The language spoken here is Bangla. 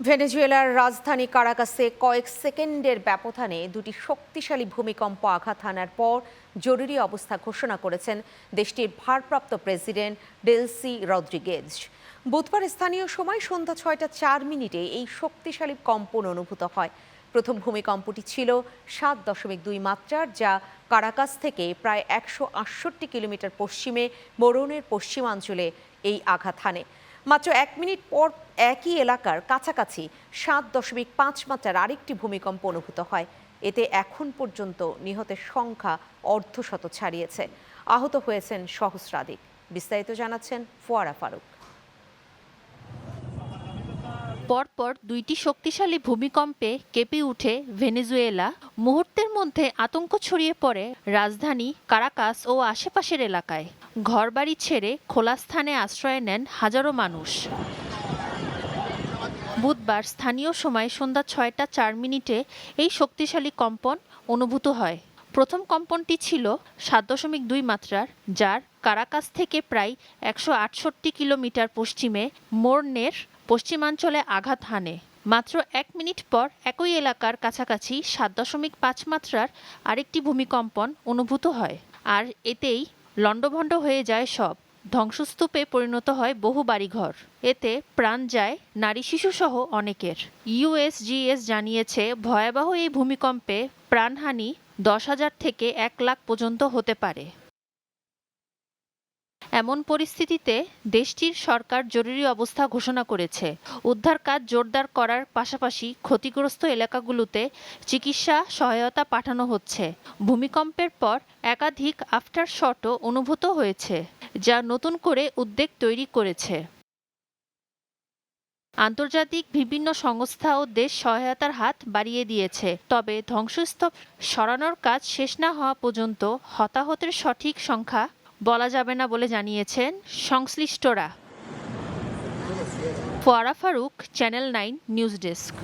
ভেনেজুয়েলার রাজধানী কারাকাসে কয়েক সেকেন্ডের ব্যবধানে দুটি শক্তিশালী ভূমিকম্প আঘাত হানার পর জরুরি অবস্থা ঘোষণা করেছেন দেশটির ভারপ্রাপ্ত প্রেসিডেন্ট ডেলসি রদ্রিগেজ। বুধবার স্থানীয় সময় সন্ধ্যা 6টা 4 মিনিটে এই শক্তিশালী কম্পন অনুভূত হয়। প্রথম ভূমিকম্পটি ছিল 7.2 মাত্রার, যা কারাকাস থেকে প্রায় 168 কিলোমিটার পশ্চিমে মোরনের পশ্চিমাঞ্চলে এই আঘাত হানে। মাত্র 1 মিনিট পর একই এলাকার কাছাকাছি 7.5 মাত্রার আরেকটি ভূমিকম্প অনুভূত হয়। এতে এখন পর্যন্ত নিহতের সংখ্যা অর্ধশত ছাড়িয়েছে। আহত হয়েছেন সহস্রাধিক। বিস্তারিত জানাচ্ছেন ফোয়ারা ফারুক। পরপর দুইটি শক্তিশালী ভূমিকম্পে কেঁপে উঠে ভেনেজুয়েলা। মুহূর্তের মধ্যে আতঙ্ক ছড়িয়ে পড়ে রাজধানী কারাকাস ও আশেপাশের এলাকায়। ঘরবাড়ি ছেড়ে খোলা স্থানে আশ্রয় নেন হাজারো মানুষ। বুধবার স্থানীয় সময় সন্ধ্যা 6টা 4 মিনিটে এই শক্তিশালী কম্পন অনুভূত হয়। প্রথম কম্পনটি ছিল 7.2 মাত্রার, যার কারাকাস থেকে প্রায় 168 কিলোমিটার পশ্চিমে মোরনের পশ্চিমাঞ্চলে আঘাত হানে। মাত্র 1 মিনিট পর একই এলাকার কাছাকাছি 7.5 মাত্রার আরেকটি ভূমিকম্পন অনুভূত হয়। আর এতেই লণ্ডভণ্ড হয়ে যায় সব। ধ্বংসস্তূপে পরিণত হয় বহু বাড়িঘর। এতে প্রাণ যায় নারী শিশুসহ অনেকের। ইউএসজিএস জানিয়েছে, ভয়াবহ এই ভূমিকম্পে প্রাণহানি 10,000 থেকে 1 লাখ পর্যন্ত হতে পারে। এমন পরিস্থিতিতে দেশটির সরকার জরুরি অবস্থা ঘোষণা করেছে। উদ্ধার কাজ জোরদার করার পাশাপাশি ক্ষতিগ্রস্ত এলাকাগুলোতে চিকিৎসা সহায়তা পাঠানো হচ্ছে। ভূমিকম্পের পর একাধিক আফটার শটও অনুভূত হয়েছে, যা নতুন করে উদ্বেগ তৈরি করেছে। আন্তর্জাতিক বিভিন্ন সংস্থা ও দেশ সহায়তার হাত বাড়িয়ে দিয়েছে। তবে ধ্বংসস্তূপ সরানোর কাজ শেষ না হওয়া পর্যন্ত হতাহতের সঠিক সংখ্যা বলা যাবে না বলে জানিয়েছেন সংশ্লিষ্টরা। ফোয়ারা ফারুক, চ্যানেল 9 নিউজ ডেস্ক।